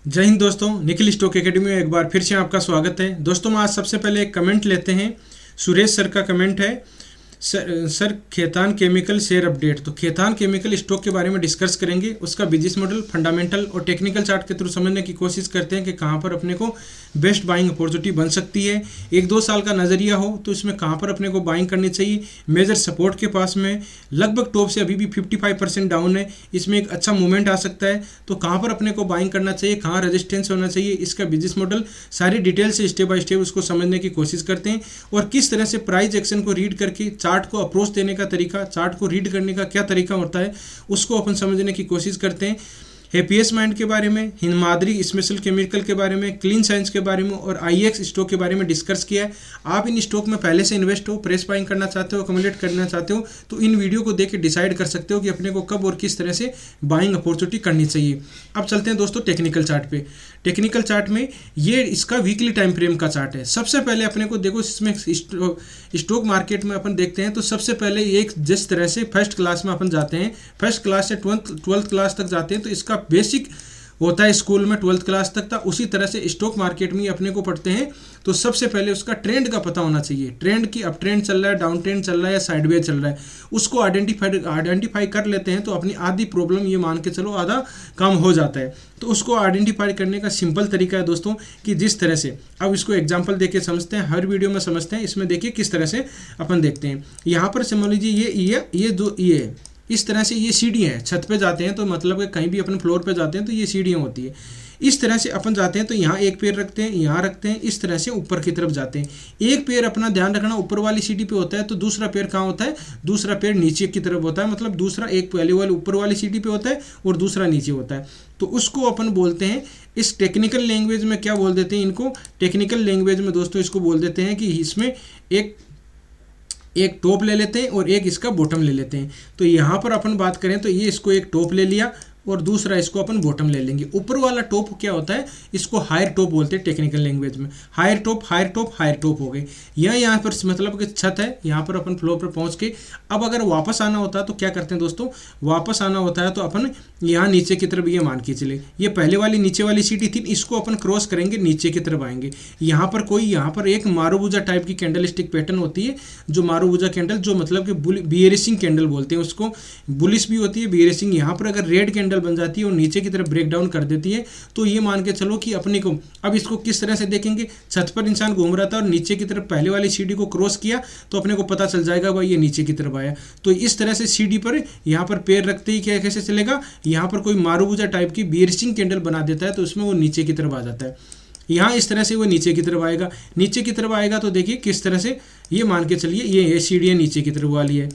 जय हिंद दोस्तों, Nikhil stock academy में एक बार फिर से आपका स्वागत है। दोस्तों हम आज सबसे पहले एक कमेंट लेते हैं। सुरेश सर का कमेंट है, sir Khaitan chemical share update. तो खेतान केमिकल स्टॉक के बारे में डिस्कस करेंगे, उसका बिजनेस मॉडल, फंडामेंटल और टेक्निकल चार्ट के थ्रू समझने की कोशिश करते हैं कि कहाँ पर अपने को बेस्ट बाइंग अपॉर्चुनिटी बन सकती है। 1-2 साल का नज़रिया हो तो इसमें कहाँ पर अपने को बाइंग करनी चाहिए। मेजर सपोर्ट के पास में लगभग टॉप से अभी भी 55% डाउन है, इसमें एक अच्छा मूवमेंट आ सकता है। तो कहाँ पर अपने को बाइंग करना चाहिए, कहाँ रेजिस्टेंस होना चाहिए, इसका बिजनेस मॉडल सारी डिटेल से स्टेप बाय स्टेप उसको समझने की कोशिश करते हैं। और किस तरह से प्राइस एक्शन को रीड करके चार्ट को अप्रोच देने का तरीका, चार्ट को रीड करने का क्या तरीका होता है, उसको अपन समझने की कोशिश करते हैं। हैप्पीएस्ट माइंड के बारे में, हिंदमादरी स्पेशल केमिकल के बारे में, क्लीन साइंस के बारे में और आईएक्स स्टॉक के बारे में डिस्कस किया है। आप इन स्टॉक में पहले से इन्वेस्ट हो, प्रेस बाइंग करना चाहते हो, अकोमोडेट करना चाहते हो, तो इन वीडियो को देख के डिसाइड कर सकते हो कि अपने को कब और किस तरह से बाइंग अपॉर्चुनिटी करनी चाहिए। अब चलते हैं दोस्तों टेक्निकल चार्ट पे। टेक्निकल चार्ट में ये इसका वीकली टाइम फ्रेम का चार्ट है। सबसे पहले अपने को देखो, इसमें स्टॉक मार्केट में अपन देखते हैं तो सबसे पहले एक जिस तरह से फर्स्ट क्लास में अपन जाते हैं, फर्स्ट क्लास से 12th क्लास तक जाते हैं, तो इसका बेसिक होता है स्कूल में 12th क्लास तक था, उसी तरह से स्टॉक मार्केट में अपने को पढ़ते हैं। तो सबसे पहले उसका ट्रेंड का पता होना चाहिए, ट्रेंड की अप ट्रेंड चल रहा है, डाउन ट्रेंड चल रहा है या साइडवेज चल रहा है, उसको आइडेंटिफाई कर लेते हैं तो अपनी आधी प्रॉब्लम ये मान के चलो आधा काम हो जाता है। तो उसको आइडेंटिफाई करने का सिंपल तरीका है दोस्तों कि जिस तरह से, अब इसको एग्जांपल देके समझते हैं, हर वीडियो में समझते हैं। इसमें देखिए किस तरह से अपन देखते हैं। यहाँ पर समझ लीजिए ये इस तरह से ये सीढ़ियाँ हैं, छत पे जाते हैं तो मतलब कि कहीं भी अपन फ्लोर पे जाते हैं तो ये सीढ़ियाँ होती है। इस तरह से अपन जाते हैं तो यहाँ एक पैर रखते हैं, यहाँ रखते हैं, इस तरह से ऊपर की तरफ जाते हैं। एक पैर अपना ध्यान रखना ऊपर वाली सीढ़ी पे होता है, तो दूसरा पैर कहाँ होता है, दूसरा पैर नीचे की तरफ होता है। मतलब दूसरा एक पहले वाले ऊपर वाली सीढ़ी पे होता है और दूसरा नीचे होता है। तो उसको अपन बोलते हैं, इस टेक्निकल लैंग्वेज में क्या बोल देते हैं इनको, टेक्निकल लैंग्वेज में दोस्तों इसको बोल देते हैं कि इसमें एक टॉप ले लेते हैं और एक इसका बॉटम ले लेते हैं। तो यहाँ पर अपन बात करें तो ये इसको एक टॉप ले लिया और दूसरा इसको अपन बॉटम ले लेंगे। ऊपर वाला टॉप क्या होता है, इसको हायर टॉप बोलते हैं टेक्निकल लैंग्वेज में। हायर टॉप हो गए। यहाँ पर मतलब कि छत है, यहाँ पर अपन फ्लोर पर पहुँच के अब अगर वापस आना होता है तो क्या करते हैं दोस्तों, वापस आना होता है तो अपन यहाँ नीचे की तरफ ये मान के चले, ये पहले वाली नीचे वाली सीढ़ी थी, इसको अपन क्रॉस करेंगे, नीचे की तरफ आएंगे। यहाँ पर एक मारूबुजा टाइप की कैंडल स्टिक पैटर्न होती है, जो मारूबुजा कैंडल, जो मतलब कि बियरिशिंग कैंडल बोलते हैं उसको, बुलिश भी होती है, बियरिशिंग। यहाँ पर अगर रेड कैंडल बन जाती है और नीचे की तरफ ब्रेक डाउन कर देती है, तो ये मान के चलो कि अपने को, अब इसको किस तरह से देखेंगे, छत पर इंसान घूम रहा था और नीचे की तरफ पहले वाली सीढ़ी को क्रॉस किया तो अपने को पता चल जाएगा भाई ये नीचे की तरफ आया। तो इस तरह से सीढ़ी पर यहाँ पर पैर रखते ही क्या कैसे चलेगा, यहाँ पर कोई मारूबुजा टाइप की बियरिशिंग कैंडल बना देता है तो उसमें वो नीचे की तरफ आ जाता है। यहाँ इस तरह से वो नीचे की तरफ आएगा, नीचे की तरफ आएगा तो देखिए किस तरह से, ये मान के चलिए ये सीढ़ियाँ नीचे की तरफ वाली है,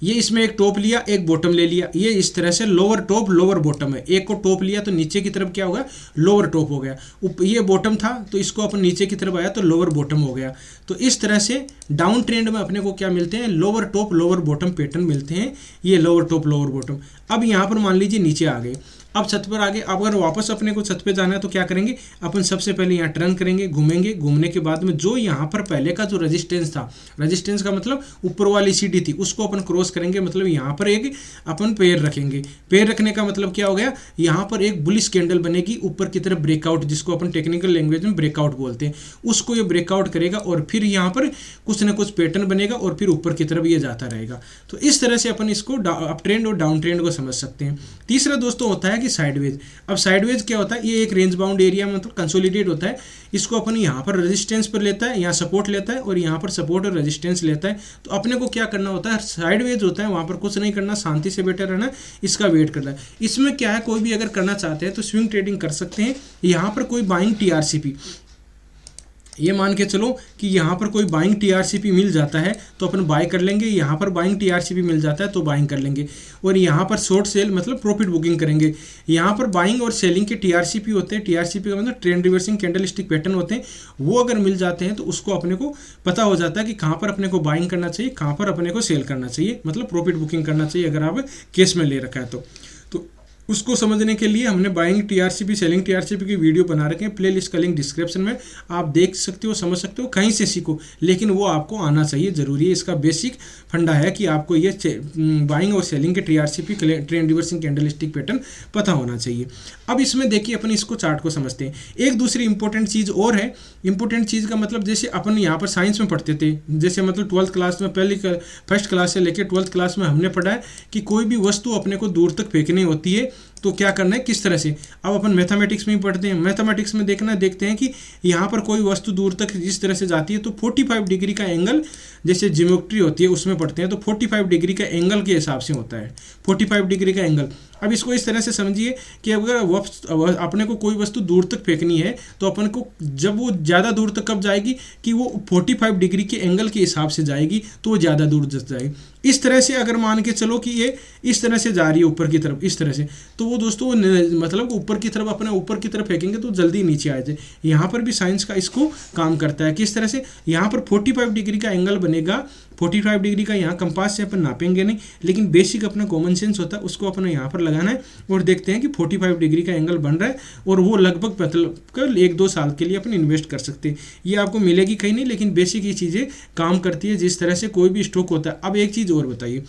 ये इसमें एक टॉप लिया, एक बॉटम ले लिया, ये इस तरह से लोअर टॉप लोअर बॉटम है। एक को टॉप लिया तो नीचे की तरफ क्या होगा, लोअर टॉप हो गया। ये बॉटम था तो इसको अपन नीचे की तरफ आया तो लोअर बॉटम हो गया। तो इस तरह से डाउन ट्रेंड में अपने को क्या मिलते हैं, lower top lower bottom pattern मिलते हैं, ये लोअर टॉप लोअर बॉटम। अब यहाँ पर मान लीजिए नीचे आ गए, अब छत पर आगे, अब अगर वापस अपने को छत पे जाना है तो क्या करेंगे, अपन सबसे पहले यहाँ टर्न करेंगे, घूमेंगे, घूमने के बाद में जो यहाँ पर पहले का जो रेजिस्टेंस था, रेजिस्टेंस का मतलब ऊपर वाली सीढ़ी थी, उसको अपन क्रॉस करेंगे। मतलब यहाँ पर एक अपन पैर रखेंगे, पैर रखने का मतलब क्या हो गया, यहाँ पर एक बुलिश कैंडल बनेगी ऊपर की तरफ, ब्रेकआउट, जिसको अपन टेक्निकल लैंग्वेज में ब्रेकआउट बोलते हैं, उसको ये ब्रेकआउट करेगा और फिर यहाँ पर कुछ ना कुछ पैटर्न बनेगा और फिर ऊपर की तरफ ये जाता रहेगा। तो इस तरह से अपन इसको अप ट्रेंड और डाउन ट्रेंड को समझ सकते हैं। तीसरा दोस्तों होता है कि साइडवेज। अब साइडवेज क्या होता है, ये एक रेंज बाउंड एरिया में मतलब कंसोलिडेट होता है, इसको अपन यहाँ पर रेजिस्टेंस पर लेता है, यहाँ सपोर्ट लेता है और यहाँ पर सपोर्ट और रेजिस्टेंस लेता है। तो अपने को क्या करना होता है, साइडवेज होता है वहाँ पर कुछ नहीं करना, शांति से बैठे रहना, इसका वेट करना है। इसमें क्या है, कोई भी अगर करना चाहते हैं तो स्विंग ट्रेडिंग कर सकते हैं। यहाँ पर कोई बाइंग टीआरसीपी, ये मान के चलो कि यहाँ पर कोई बाइंग टीआरसीपी मिल जाता है तो अपन बाय कर लेंगे, यहाँ पर बाइंग टीआरसीपी मिल जाता है तो बाइंग कर लेंगे, और यहाँ पर शॉर्ट सेल मतलब प्रॉफिट बुकिंग करेंगे। यहाँ पर बाइंग और सेलिंग के टीआरसीपी होते हैं, टीआरसीपी का मतलब trend reversing candle stick pattern होते हैं, वो अगर मिल जाते हैं तो उसको अपने को पता हो जाता है कि कहाँ पर अपने को बाइंग करना चाहिए, कहाँ पर अपने को सेल करना चाहिए, मतलब प्रॉफिट बुकिंग करना चाहिए अगर आप केस में ले रखा है तो उसको समझने के लिए हमने बाइंग टीआरसीपी सेलिंग टीआरसीपी की वीडियो बना रखे हैं, प्ले लिस्ट का लिंक डिस्क्रिप्शन में, आप देख सकते हो, समझ सकते हो, कहीं से सीखो, लेकिन वो आपको आना चाहिए, जरूरी है। इसका बेसिक फंडा है कि आपको ये बाइंग और सेलिंग के TRCP trend reversing candlestick pattern पता होना चाहिए। अब इसमें देखिए अपन इसको चार्ट को समझते हैं। एक दूसरी इंपॉर्टेंट चीज़ और है, इंपॉर्टेंट चीज़ का मतलब जैसे अपन यहाँ पर साइंस में पढ़ते थे, जैसे मतलब 12th क्लास में फर्स्ट क्लास से लेकर 12th क्लास में हमने पढ़ा है कि कोई भी वस्तु अपने को दूर तक फेंकनी होती है तो क्या करना है, किस तरह से। अब अपन मैथमेटिक्स में ही पढ़ते हैं, मैथमेटिक्स में देखते हैं कि यहाँ पर कोई वस्तु दूर तक जिस तरह से जाती है तो 45 डिग्री का एंगल, जैसे ज्योमेट्री होती है उसमें पढ़ते हैं तो 45 डिग्री का एंगल के हिसाब से होता है, 45 डिग्री का एंगल। अब इसको इस तरह से समझिए कि अगर अपने को कोई वस्तु दूर तक फेंकनी है तो अपन को जब वो ज़्यादा दूर तक कब जाएगी कि वो 45 डिग्री के एंगल के हिसाब से जाएगी तो वो ज़्यादा दूर जाएगी। इस तरह से अगर मान के चलो कि ये इस तरह से जा रही है ऊपर की तरफ, इस तरह से, तो वो दोस्तों मतलब ऊपर की तरफ, अपने ऊपर की तरफ फेंकेंगे तो जल्दी नीचे आ जाए। यहाँ पर भी साइंस का इसको काम करता है, किस तरह से, यहाँ पर 45 डिग्री का एंगल बनेगा, 45 डिग्री का यहाँ कंपास से अपन नापेंगे नहीं, लेकिन बेसिक अपना कॉमन सेंस होता है उसको अपने यहाँ पर लगाना है और देखते हैं कि 45 डिग्री का एंगल बन रहा है और वो लगभग मतलब 1-2 साल के लिए अपन इन्वेस्ट कर सकते हैं। ये आपको मिलेगी कहीं नहीं, लेकिन बेसिक ये चीज़ें काम करती है जिस तरह से कोई भी स्टॉक होता है। अब एक चीज़ और बताइए,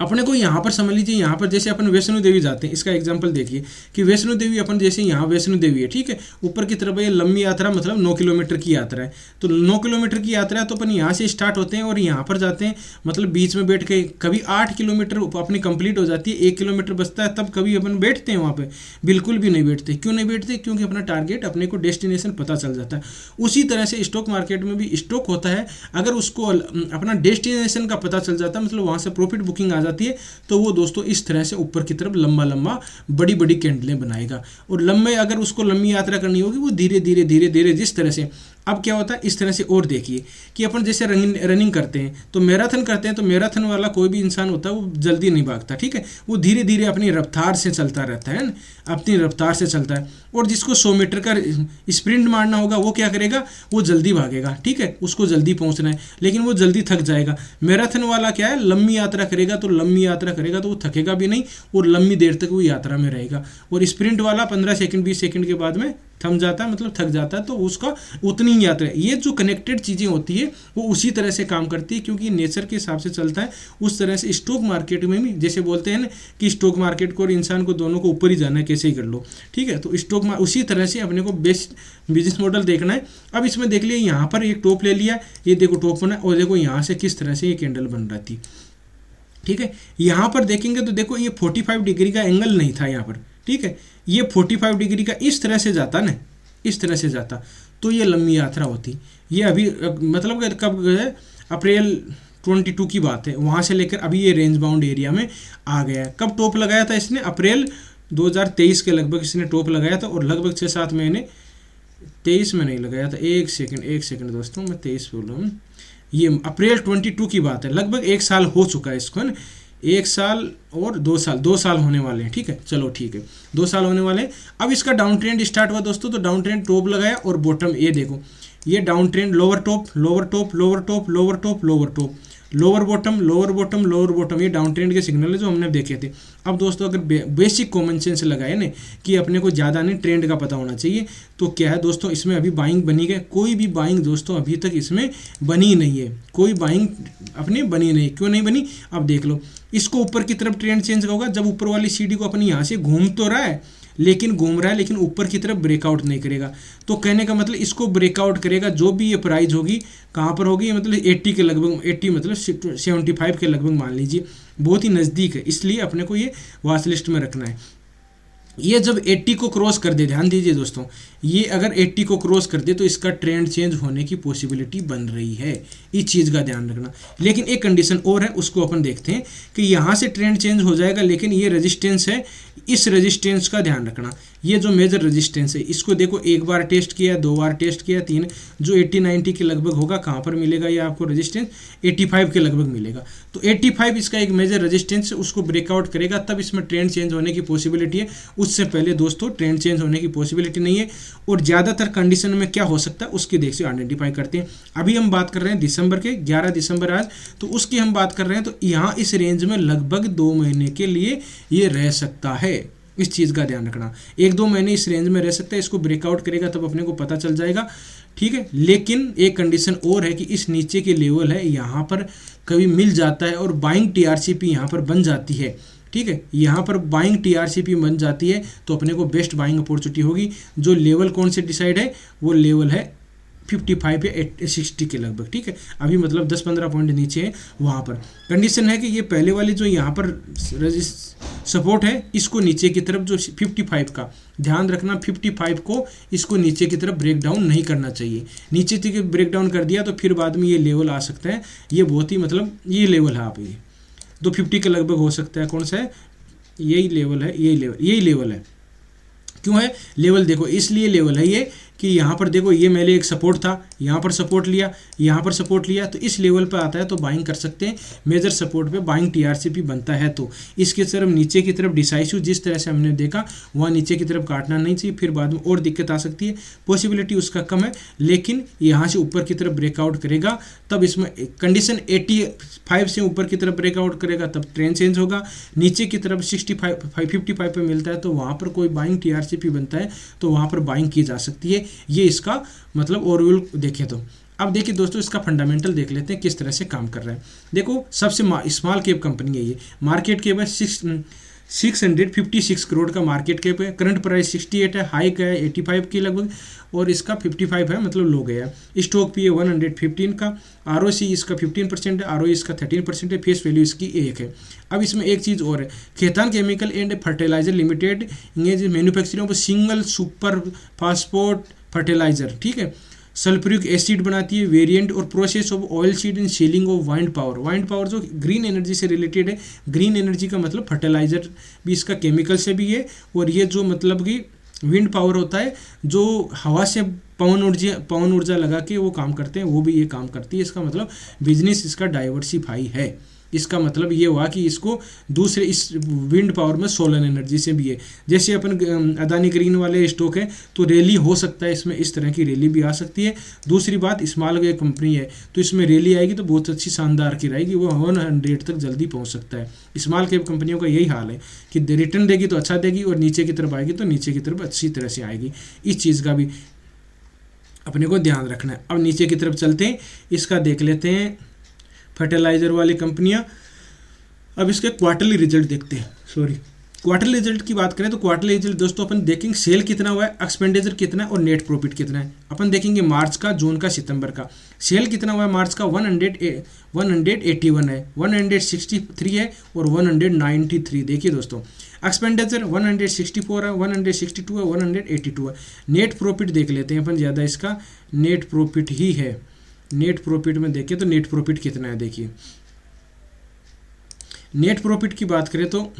अपने को यहाँ पर समझ लीजिए, यहाँ पर जैसे अपन वैष्णो देवी जाते हैं, इसका एग्जांपल देखिए कि वैष्णो देवी अपन जैसे यहाँ वैष्णो देवी है, ठीक है, ऊपर की तरफ ये लंबी यात्रा मतलब 9 किलोमीटर की यात्रा है, तो 9 किलोमीटर की यात्रा है तो अपन यहाँ से स्टार्ट होते हैं और यहाँ पर जाते हैं, मतलब बीच में बैठ के कभी 8 किलोमीटर अपनी कंप्लीट हो जाती है, 1 किलोमीटर बचता है, तब कभी अपन बैठते हैं वहाँ पर? बिल्कुल भी नहीं बैठते। क्यों नहीं बैठते? क्योंकि अपना टारगेट, अपने को डेस्टिनेशन पता चल जाता है। उसी तरह से स्टॉक मार्केट में भी स्टॉक होता है, अगर उसको अपना डेस्टिनेशन का पता चल जाता है, मतलब वहाँ से प्रॉफिट बुकिंग आ जाती है, तो वो दोस्तों इस तरह से ऊपर की तरफ लंबा लंबा बड़ी बड़ी कैंडलें बनाएगा। और लंबे, अगर उसको लंबी यात्रा करनी होगी वो धीरे धीरे धीरे धीरे जिस तरह से, अब क्या होता है इस तरह से। और देखिए कि अपन जैसे रनिंग करते हैं तो मैराथन करते हैं, तो मैराथन वाला कोई भी इंसान होता है वो जल्दी नहीं भागता, ठीक है, वो धीरे धीरे अपनी रफ्तार से चलता रहता है ना, अपनी रफ्तार से चलता है। और जिसको 100 मीटर का स्प्रिंट मारना होगा वो क्या करेगा, वो जल्दी भागेगा, ठीक है, उसको जल्दी पहुंचना है, लेकिन वो जल्दी थक जाएगा। मैराथन वाला क्या है, लंबी यात्रा करेगा, तो लंबी यात्रा करेगा तो वो थकेगा भी नहीं और लंबी देर तक वो यात्रा में रहेगा। और स्प्रिंट वाला 15 सेकंड 20 सेकंड के बाद में थम जाता है, मतलब थक जाता है, तो उसका उतनी ही यात्रा है। ये जो कनेक्टेड चीज़ें होती है वो उसी तरह से काम करती है, क्योंकि नेचर के हिसाब से चलता है। उस तरह से स्टॉक मार्केट में भी जैसे बोलते हैं ना कि स्टॉक मार्केट को और इंसान को दोनों को ऊपर ही जाना है, कैसे ही कर लो, ठीक है, तो स्टॉक उसी तरह से अपने को बेस्ट बिजनेस मॉडल देखना है। अब इसमें देख लिया, यहाँ पर एक टॉप ले लिया, ये देखो टॉप बना, और देखो यहाँ से किस तरह से ये कैंडल बन रही थी, ठीक है। यहाँ पर देखेंगे तो देखो ये 45 डिग्री का एंगल नहीं था यहाँ पर, ठीक है, ये 45 डिग्री का इस तरह से जाता ना, इस तरह से जाता तो ये लंबी यात्रा होती। ये अभी मतलब कब अप्रैल 22 की बात है, वहाँ से लेकर अभी ये रेंज बाउंड एरिया में आ गया है। कब टॉप लगाया था इसने, अप्रैल 2023 के लगभग इसने टॉप लगाया था, और लगभग 6-7 महीने, 23 में नहीं लगाया था, एक सेकंड दोस्तों, मैं 23 बोल रहा हूँ, ये अप्रैल 22 की बात है, लगभग 1 साल हो चुका है इसको, है ना, 1 साल और 2 साल होने वाले हैं, ठीक है, चलो ठीक है, 2 साल होने वाले हैं। अब इसका डाउन ट्रेंड स्टार्ट हुआ दोस्तों, तो डाउन ट्रेंड टॉप लगाया और बॉटम, ये देखो ये down trend, lower top lower top lower top lower top lower top lower bottom lower bottom lower bottom, ये डाउन ट्रेंड के सिग्नल है जो हमने देखे थे। अब दोस्तों अगर बेसिक कॉमन सेंस लगाए ना कि अपने को ज़्यादा नहीं ट्रेंड का पता होना चाहिए, तो क्या है दोस्तों, इसमें अभी बाइंग बनी गई, कोई भी बाइंग दोस्तों अभी तक इसमें बनी नहीं है, कोई बाइंग अपनी बनी नहीं। क्यों नहीं बनी, अब देख लो, इसको ऊपर की तरफ ट्रेंड चेंज होगा जब ऊपर वाली सीढ़ी को अपनी यहाँ से घूम तो रहा है, लेकिन घूम रहा है, लेकिन ऊपर की तरफ ब्रेकआउट नहीं करेगा। तो कहने का मतलब इसको ब्रेकआउट करेगा, जो भी ये प्राइस होगी कहाँ पर होगी, मतलब 80 के लगभग, 80 मतलब 75 के लगभग मान लीजिए, बहुत ही नज़दीक है, इसलिए अपने को ये वॉच लिस्ट में रखना है। ये जब 80 को क्रॉस कर दे, ध्यान दीजिए दोस्तों, ये अगर 80 को क्रॉस कर दे तो इसका ट्रेंड चेंज होने की पॉसिबिलिटी बन रही है, इस चीज़ का ध्यान रखना। लेकिन एक कंडीशन और है, उसको अपन देखते हैं कि यहाँ से ट्रेंड चेंज हो जाएगा, लेकिन ये रेजिस्टेंस है, इस रेजिस्टेंस का ध्यान रखना, ये जो मेजर रेजिस्टेंस है इसको देखो, एक बार टेस्ट किया, 2 बार टेस्ट किया, 3, जो 80-90 के लगभग होगा। कहाँ पर मिलेगा ये आपको रेजिस्टेंस? 85 के लगभग मिलेगा। तो 85 इसका एक मेजर रेजिस्टेंस है, उसको ब्रेकआउट करेगा तब इसमें ट्रेंड चेंज होने की पॉसिबिलिटी है। उससे पहले दोस्तों ट्रेंड चेंज होने की पॉसिबिलिटी नहीं है। और ज़्यादातर कंडीशन में क्या हो सकता है उसकी देख से आइडेंटिफाई करते हैं। अभी हम बात कर रहे हैं दिसंबर के, 11 दिसंबर आज, तो उसकी हम बात कर रहे हैं। तो यहाँ इस रेंज में लगभग 2 महीने के लिए ये रह सकता है। इस चीज़ का ध्यान रखना, 1-2 महीने इस रेंज में रह सकता है। इसको ब्रेकआउट करेगा तब अपने को पता चल जाएगा, ठीक है। लेकिन एक कंडीशन और है कि इस नीचे के लेवल है यहाँ पर कभी मिल जाता है और बाइंग टीआरसीपी यहाँ पर बन जाती है, ठीक है। यहाँ पर बाइंग टीआरसीपी बन जाती है तो अपने को बेस्ट बाइंग अपॉर्चुनिटी होगी। जो लेवल कौन से डिसाइड है? वो लेवल है 55 या 60 के लगभग, ठीक है। अभी मतलब 10-15 पॉइंट नीचे है। वहाँ पर कंडीशन है कि ये पहले वाली जो यहाँ पर सपोर्ट है इसको नीचे की तरफ, जो 55 का ध्यान रखना, 55 को इसको नीचे की तरफ ब्रेक डाउन नहीं करना चाहिए। नीचे की ब्रेक डाउन कर दिया तो फिर बाद में ये लेवल आ सकता है। ये बहुत ही मतलब ये लेवल है, आप ये 250 के लगभग हो सकता है। कौन सा है? यही लेवल है, यही लेवल है। क्यों है लेवल? देखो इसलिए लेवल है ये कि यहाँ पर देखो ये मेरे एक सपोर्ट था, यहाँ पर सपोर्ट लिया, यहाँ पर सपोर्ट लिया, तो इस लेवल पर आता है तो बाइंग कर सकते हैं। मेजर सपोर्ट पे बाइंग टीआरसीपी बनता है तो इसके तरफ नीचे की तरफ डिसाइसिव जिस तरह से हमने देखा वहाँ नीचे की तरफ काटना नहीं चाहिए, फिर बाद में और दिक्कत आ सकती है। पॉसिबिलिटी उसका कम है, लेकिन यहाँ से ऊपर की तरफ ब्रेकआउट करेगा तब इसमें कंडीशन 85 से ऊपर की तरफ ब्रेकआउट करेगा तब ट्रेंड चेंज होगा। नीचे की तरफ 55 पे मिलता है तो वहाँ पर कोई बाइंग टीआरसीपी बनता है तो वहाँ पर बाइंग की जा सकती है। ये इसका मतलब ओवरऑल देखें तो। अब देखिए दोस्तों इसका फंडामेंटल देख लेते हैं किस तरह से काम कर रहा है। देखो सबसे स्मॉल कैप कंपनी है ये, मार्केट कैप है 656 करोड़ का मार्केट कैप है। करंट प्राइस 68 है, हाई का है 85 के लगभग और इसका 55 है, मतलब लो गया है। स्टॉक पी है 115 का, आरओसी इसका 15% है, आरओई इसका 13% है, फेस वैल्यू इसकी 1 है। अब इसमें एक चीज़ और है, Khaitan chemical and fertilizer limited engage manufacturing of single super phosphate fertilizer, ठीक है। सल्फ्यूरिक एसिड बनाती है, वेरिएंट और process of oil seed in selling of wind power. Wind power जो ग्रीन एनर्जी से रिलेटेड है, ग्रीन एनर्जी का मतलब फर्टिलाइजर भी इसका केमिकल से भी है। और ये जो मतलब कि विंड पावर होता है जो हवा से पवन ऊर्जा लगा के वो काम करते हैं, वो भी ये काम करती है। इसका मतलब बिजनेस इसका डाइवर्सिफाई है। इसका मतलब ये हुआ कि इसको दूसरे इस विंड पावर में सोलर एनर्जी से भी है। जैसे अपन अदानी ग्रीन वाले स्टॉक है तो रैली हो सकता है, इसमें इस तरह की रैली भी आ सकती है। दूसरी बात स्मॉल कैप कंपनी है तो इसमें रैली आएगी तो बहुत अच्छी शानदार की रहेगी, वो 100 तक जल्दी पहुंच सकता है। स्मॉल कैप कंपनियों का यही हाल है कि रिटर्न देगी तो अच्छा देगी और नीचे की तरफ आएगी तो नीचे की तरफ अच्छी तरह से आएगी। इस चीज़ का भी अपने को ध्यान रखना है। अब नीचे की तरफ चलते हैं, इसका देख लेते हैं फर्टिलाइजर वाली कंपनियां। अब इसके क्वार्टरली रिजल्ट देखते हैं। क्वार्टरली रिजल्ट की बात करें तो क्वार्टरली रिजल्ट दोस्तों अपन देखेंगे सेल कितना हुआ है, एक्सपेंडिचर कितना है और नेट प्रॉफिट कितना है। अपन देखेंगे मार्च का, जून का, सितंबर का। सेल कितना हुआ है मार्च का 181 है, 163 है और 193। देखिए दोस्तों एक्सपेंडिचर 164 है, 162 है, 182 है। नेट प्रॉफिट देख लेते हैं अपन, ज़्यादा इसका नेट प्रॉफिट ही है। नेट प्रॉफिट में देखें तो नेट प्रॉफिट कितना है, देखिए नेट प्रॉफिट की बात करें तो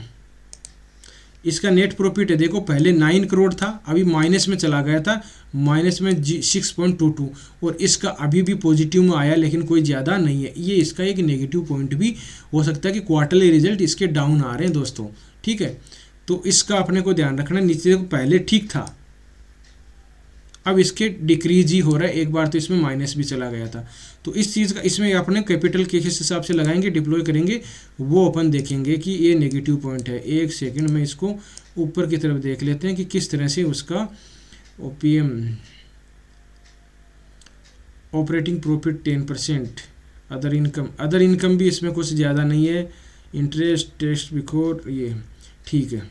इसका नेट प्रॉफिट है, देखो पहले 9 करोड़ था, अभी माइनस में चला गया था, माइनस में 6.22 और इसका अभी भी पॉजिटिव में आया लेकिन कोई ज़्यादा नहीं है। ये इसका एक नेगेटिव पॉइंट भी हो सकता है कि क्वार्टरली रिजल्ट इसके डाउन आ रहे हैं दोस्तों, ठीक है। तो इसका अपने को ध्यान रखना। नीचे देखो पहले ठीक था, अब इसके डिक्रीज ही हो रहा है। एक बार तो इसमें माइनस भी चला गया था। तो इस चीज़ का इसमें अपने कैपिटल के किस हिसाब से लगाएंगे, डिप्लॉय करेंगे, वो अपन देखेंगे कि ये नेगेटिव पॉइंट है। एक सेकंड में इसको ऊपर की तरफ देख लेते हैं कि किस तरह से उसका OPM operating profit 10%। Other income भी इसमें कुछ ज़्यादा नहीं है। इंटरेस्ट टेस्ट बिफोर ये ठीक है।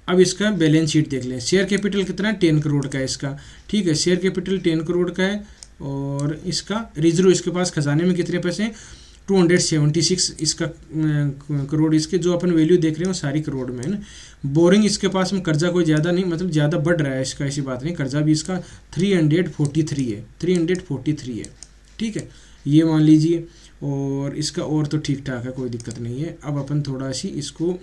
अब इसका बैलेंस शीट देख लें। शेयर कैपिटल कितना है, 10 करोड़ का है इसका, ठीक है। शेयर कैपिटल 10 करोड़ का है और इसका रिजर्व इसके पास खजाने में कितने पैसे हैं, 276 इसका करोड़। इसके जो अपन वैल्यू देख रहे हैं वो सारी करोड़ में है ना। बोरिंग इसके पास में कर्जा कोई ज़्यादा नहीं, मतलब ज़्यादा बढ़ रहा है इसका, ऐसी बात नहीं। कर्जा भी इसका 343 है, 343 है, ठीक है, ये मान लीजिए। और इसका और तो ठीक ठाक है, कोई दिक्कत नहीं है। अब अपन थोड़ा सी इसको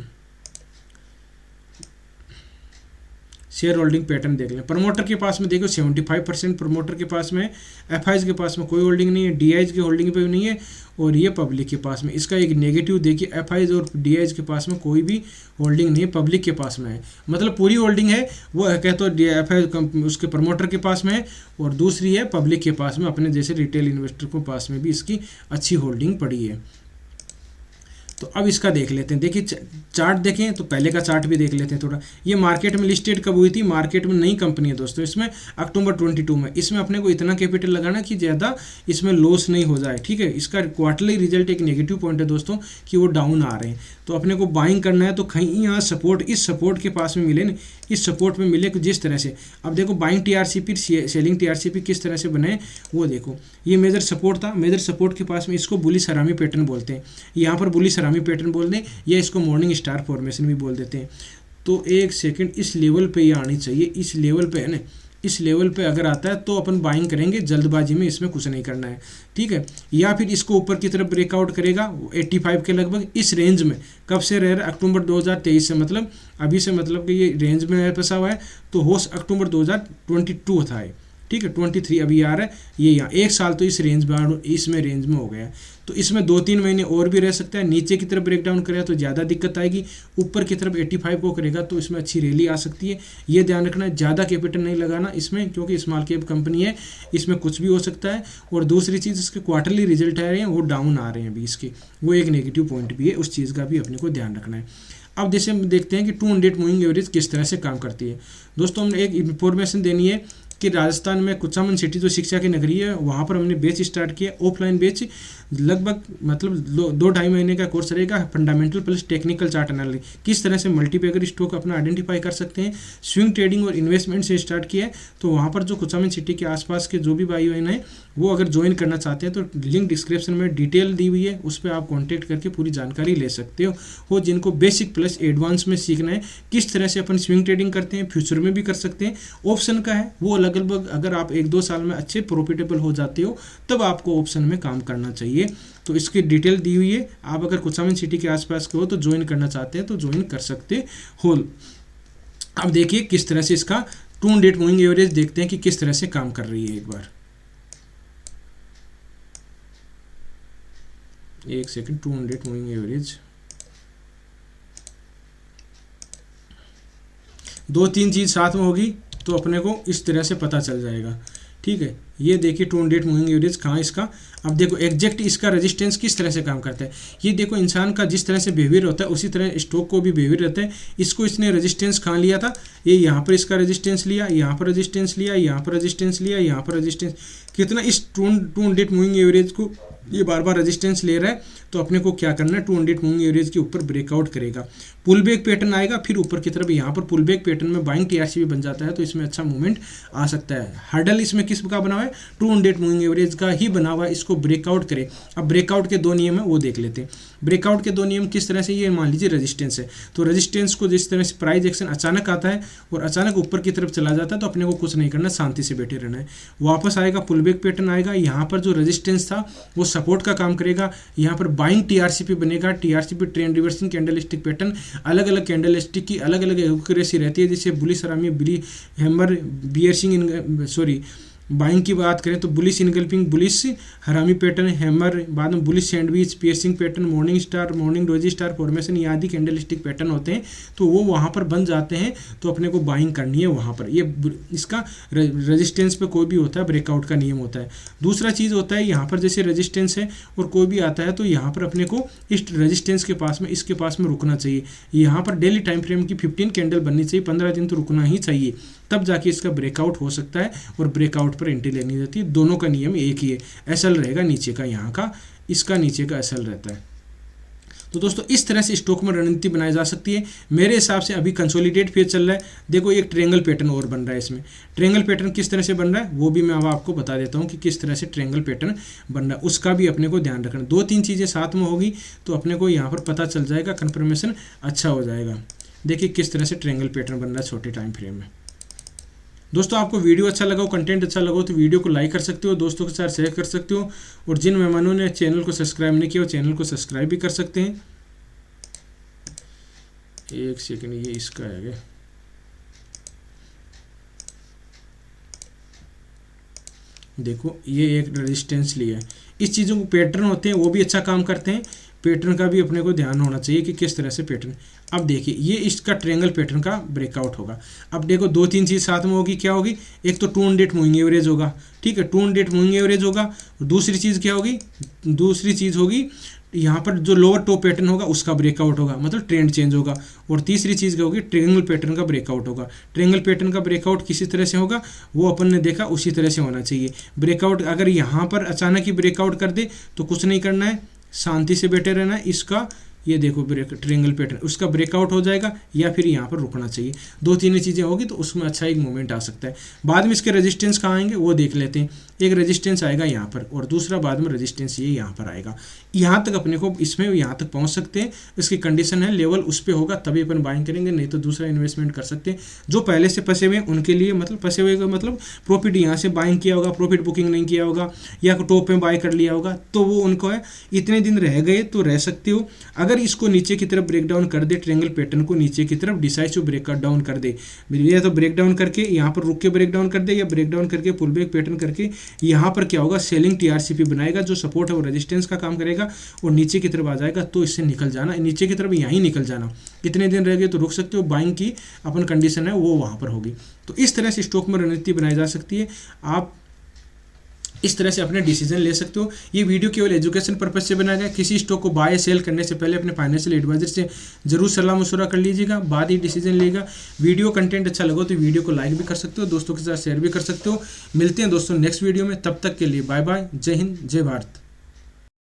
शेयर होल्डिंग पैटर्न देख लें। प्रमोटर के पास में देखो 75% प्रमोटर के पास में, एफआईज के पास में कोई होल्डिंग नहीं है, डीआईज की होल्डिंग पे भी नहीं है, और ये पब्लिक के पास में। इसका एक नेगेटिव देखिए, एफआईज और डीआईज के पास में कोई भी होल्डिंग नहीं है, पब्लिक के पास में है। मतलब पूरी होल्डिंग है वो कहते तो एफआईज उसके प्रमोटर के पास में है, और दूसरी है पब्लिक के पास में, अपने जैसे रिटेल इन्वेस्टर के पास में भी इसकी अच्छी होल्डिंग पड़ी है। तो अब इसका देख लेते हैं। देखिए चार्ट देखें तो पहले का चार्ट भी देख लेते हैं थोड़ा। ये मार्केट में लिस्टेड कब हुई थी, मार्केट में नई कंपनी है दोस्तों, इसमें अक्टूबर 22 में। इसमें अपने को इतना कैपिटल लगाना कि ज़्यादा इसमें लॉस नहीं हो जाए, ठीक है। इसका क्वार्टरली रिजल्ट एक नेगेटिव पॉइंट है दोस्तों कि वो डाउन आ रहे हैं, तो अपने को बाइंग करना है। तो कहीं यहाँ सपोर्ट, इस सपोर्ट के पास में मिले ना, इस सपोर्ट में मिले जिस तरह से। अब देखो बाइंग टीआरसीपी, सेलिंग टीआरसीपी किस तरह से बने वो देखो। ये मेजर सपोर्ट था, मेजर सपोर्ट के पास में इसको बुलिश हरामी पैटर्न बोलते हैं, यहाँ पर बुलिश हरामी पैटर्न बोल दें, या इसको मॉर्निंग स्टार फॉर्मेशन भी बोल देते हैं। तो एक सेकंड, इस लेवल पे ये आनी चाहिए, इस लेवल पे है ना, इस लेवल पे अगर आता है तो अपन बाइंग करेंगे, जल्दबाजी में इसमें कुछ नहीं करना है, ठीक है। या फिर इसको ऊपर की तरफ ब्रेकआउट करेगा 85 के लगभग, इस रेंज में कब से रह रहा है, अक्टूबर 2023 से, मतलब अभी से, मतलब कि ये रेंज में फंसा हुआ है। तो हो अक्टूबर 2022 था ये, ठीक है, 23 अभी आ रहा है, ये यहाँ 1 साल तो इस रेंज में, इसमें रेंज में हो गया। तो इसमें 2-3 महीने और भी रह सकता है। नीचे की तरफ ब्रेकडाउन करेगा तो ज़्यादा दिक्कत आएगी, ऊपर की तरफ 85 को करेगा तो इसमें अच्छी रैली आ सकती है। ये ध्यान रखना है, ज़्यादा कैपिटल नहीं लगाना इसमें, क्योंकि स्मॉल कैप कंपनी है, इसमें कुछ भी हो सकता है। और दूसरी चीज़, इसके क्वार्टरली रिजल्ट आ रहे हैं वो डाउन आ रहे हैं अभी इसके, वो एक नेगेटिव पॉइंट भी है, उस चीज़ का भी अपने को ध्यान रखना है। अब जैसे हम देखते हैं कि 200 मूविंग एवरेज किस तरह से काम करती है। दोस्तों हमने एक इन्फॉर्मेशन देनी है कि राजस्थान में कुचामन सिटी जो शिक्षा की नगरी है, वहाँ पर हमने बैच स्टार्ट किया, ऑफलाइन बैच, लगभग मतलब 2-2.5 महीने का कोर्स रहेगा। Fundamental plus technical chart analysis, किस तरह से मल्टीपैगर स्टॉक अपना आइडेंटिफाई कर सकते हैं, स्विंग ट्रेडिंग और इन्वेस्टमेंट से स्टार्ट किया है। तो वहाँ पर जो कुचामन सिटी के आसपास के जो भी भाई बहन हैं वो अगर ज्वाइन करना चाहते हैं तो लिंक डिस्क्रिप्शन में डिटेल दी हुई है, उस पर आप कॉन्टैक्ट करके पूरी जानकारी ले सकते हो। जिनको बेसिक प्लस एडवांस में सीखना है किस तरह से अपन स्विंग ट्रेडिंग करते हैं, फ्यूचर में भी कर सकते हैं, ऑप्शन का है वो अलग अलग। अगर आप 1-2 साल में अच्छे प्रॉफिटेबल हो जाते हो तब आपको ऑप्शन में काम करना चाहिए। तो इसकी डिटेल दी हुई है, आप अगर कुचामन सिटी के आसपास के हो तो ज्वाइन करना चाहते हैं तो ज्वाइन कर सकते हो। अब देखिए किस तरह से इसका 200 मूविंग एवरेज देखते हैं कि किस तरह से काम कर रही है। एक बार एक सेकंड, 200 मूविंग एवरेज, 2-3 चीज़ साथ में होगी तो अपने को इस तरह से पता चल जाएगा, ठीक है। ये देखिए 200 मूविंग एवरेज कहाँ इसका। अब देखो एग्जैक्ट इसका रेजिस्टेंस किस तरह से काम करता है। ये देखो इंसान का जिस तरह से बिहेवियर होता है उसी तरह स्टॉक को भी बिहेवियर रहता है। इसको इसने रेजिस्टेंस कहाँ लिया था, ये यहाँ पर इसका रेजिस्टेंस लिया, यहाँ पर रेजिस्टेंस लिया, यहाँ पर रेजिस्टेंस लिया, यहाँ पर रेजिस्टेंस, कितना इस 200 मूविंग एवरेज को ये बार बार रेजिस्टेंस ले रहा है। तो अपने को क्या करना है, 200 मूविंग एवरेज के ऊपर ब्रेकआउट करेगा, पुल बैक पैटर्न आएगा, फिर ऊपर की तरफ यहाँ पर पुल बैक पैटर्न में बाइंग टीआरसी भी बन जाता है तो इसमें अच्छा मूवमेंट आ सकता है। हर्डल इसमें किस का बना हुआ है, 200 मूविंग एवरेज का ही बना हुआ है, इसको ब्रेकआउट करे। अब ब्रेकआउट के 2 नियम है वो देख लेते हैं। ब्रेकआउट के 2 नियम किस तरह से, ये मान लीजिए रेजिस्टेंस है, तो रेजिस्टेंस को जिस तरह से प्राइस एक्शन अचानक आता है और अचानक ऊपर की तरफ चला जाता है तो अपने को कुछ नहीं करना, शांति से बैठे रहना है। वापस आएगा पुल बैक पैटर्न आएगा, यहाँ पर जो रेजिस्टेंस था वो सपोर्ट का काम करेगा, यहाँ पर बाइंग टीआरसीपी बनेगा, TRCP trend reversing candle stick pattern, अलग अलग कैंडल स्टिक की अलग अलग एक्यूरेसी रहती है। जैसे बुलिश हरामी, बिली हैमर, बियर्सिंग, सॉरी बाइंग की बात करें तो बुलिश इनगल्फिंग, बुलिश हरामी पैटर्न, हैमर, बाद में bullish sandwich, piercing pattern, morning star, morning doji star formation, ये आदि कैंडल स्टिक पैटर्न होते हैं। तो वो वहाँ पर बन जाते हैं तो अपने को बाइंग करनी है वहाँ पर। ये इसका रेजिस्टेंस पे कोई भी होता है ब्रेकआउट का नियम होता है। दूसरा चीज़ होता है यहाँ पर जैसे रेजिस्टेंस है और कोई भी आता है तो यहाँ पर अपने को इस रेजिस्टेंस के पास में, इसके पास में रुकना चाहिए। यहाँ पर डेली टाइम फ्रेम की 15 कैंडल बननी चाहिए, 15 दिन तो रुकना ही चाहिए, तब जाके इसका ब्रेकआउट हो सकता है और ब्रेकआउट पर एंट्री लेनी रहती है। दोनों का नियम एक ही है, एसएल रहेगा नीचे का, यहाँ का, इसका नीचे का एसएल रहता है। तो दोस्तों इस तरह से स्टॉक में रणनीति बनाई जा सकती है। मेरे हिसाब से अभी कंसोलिडेट फेज चल रहा है। देखो एक ट्रायंगल पैटर्न और बन रहा है इसमें। ट्रायंगल पैटर्न किस तरह से बन रहा है वो भी मैं अब आपको बता देता हूँ कि किस तरह से ट्रायंगल पैटर्न बन रहा है, उसका भी अपने को ध्यान रखना। 2-3 चीज़ें साथ में होगी तो अपने को यहाँ पर पता चल जाएगा, कन्फर्मेशन अच्छा हो जाएगा। देखिए किस तरह से ट्रायंगल पैटर्न बन रहा है छोटे टाइम फ्रेम में। दोस्तों आपको वीडियो अच्छा लगा हो, कंटेंट अच्छा लगा हो तो वीडियो को लाइक कर सकते हो, दोस्तों के साथ शेयर कर सकते हो, और जिन मेहमानों ने चैनल को सब्सक्राइब नहीं किया वो चैनल को सब्सक्राइब भी कर सकते हैं। एक सेकंड, ये इसका है, देखो ये एक रेजिस्टेंस लिया है। इस चीज़ों को पैटर्न होते हैं वो भी अच्छा काम करते हैं, पैटर्न का भी अपने को ध्यान होना चाहिए कि किस तरह से पैटर्न। अब देखिए ये इसका ट्रायंगल पैटर्न का ब्रेकआउट होगा। अब देखो दो तीन चीज़ साथ में होगी, क्या होगी, एक तो 200 मूविंग एवरेज होगा, ठीक है, 200 मूविंग एवरेज होगा। दूसरी चीज़ क्या होगी, दूसरी चीज़ होगी यहाँ पर जो लोअर टॉप पैटर्न होगा उसका ब्रेकआउट होगा, मतलब ट्रेंड चेंज होगा। और तीसरी चीज़ क्या होगी, ट्रायंगल पैटर्न का ब्रेकआउट होगा। ट्रायंगल पैटर्न का ब्रेकआउट किसी तरह से होगा, वो अपन ने देखा उसी तरह से होना चाहिए। ब्रेकआउट अगर यहाँ पर अचानक ही ब्रेकआउट कर दे तो कुछ नहीं करना है, शांति से बैठे रहना है। इसका ये देखो ट्रायंगल पैटर्न उसका ब्रेकआउट हो जाएगा या फिर यहाँ पर रुकना चाहिए। दो तीन चीज़ें होगी तो उसमें अच्छा एक मूवमेंट आ सकता है। बाद में इसके रेजिस्टेंस कहाँ आएंगे वो देख लेते हैं। एक रेजिस्टेंस आएगा यहाँ पर और दूसरा बाद में रेजिस्टेंस ये यहाँ पर आएगा। यहाँ तक अपने को इसमें यहाँ तक पहुँच सकते हैं। इसकी कंडीशन है लेवल उस पर होगा तभी अपन बाइंग करेंगे, नहीं तो दूसरा इन्वेस्टमेंट कर सकते हैं। जो पहले से फंसे हुए हैं उनके लिए, मतलब फंसे हुए का मतलब प्रॉफिट यहाँ से बाइंग किया होगा, प्रॉफिट बुकिंग नहीं किया होगा या टॉप में बाय कर लिया होगा, तो वो उनको है इतने दिन रह गए तो रह सकते हो। अगर इसको नीचे की तरफ ब्रेक डाउन कर दे, ट्रायंगल पैटर्न को नीचे की तरफ डिसाइसिव ब्रेक डाउन कर दे, या तो ब्रेक डाउन करके यहाँ पर रुक के ब्रेक डाउन कर दे या ब्रेक डाउन करके पुल बैक पैटर्न करके यहाँ पर क्या होगा, सेलिंग टीआरसीपी बनाएगा, जो सपोर्ट है वो रेजिस्टेंस का काम करेगा और नीचे की तरफ आ जाएगा। तो इससे निकल जाना, नीचे की तरफ यहीं निकल जाना। इतने दिन रह गए तो रुक सकते हो, बाइंग की अपन कंडीशन है वो वहाँ पर होगी। तो इस तरह से स्टॉक में रणनीति बनाई जा सकती है। आप इस तरह से अपने डिसीजन ले सकते हो। ये वीडियो केवल एजुकेशन पर्पज से बनाया गया। किसी स्टॉक को बाय सेल करने से पहले अपने फाइनेंशियल एडवाइजर से जरूर सलाह मशवरा कर लीजिएगा, बाद ही डिसीजन लेगा। वीडियो कंटेंट अच्छा लगा तो वीडियो को लाइक भी कर सकते हो, दोस्तों के साथ शेयर भी कर सकते हो। मिलते हैं दोस्तों नेक्स्ट वीडियो में, तब तक के लिए बाय बाय। जय हिंद, जय भारत।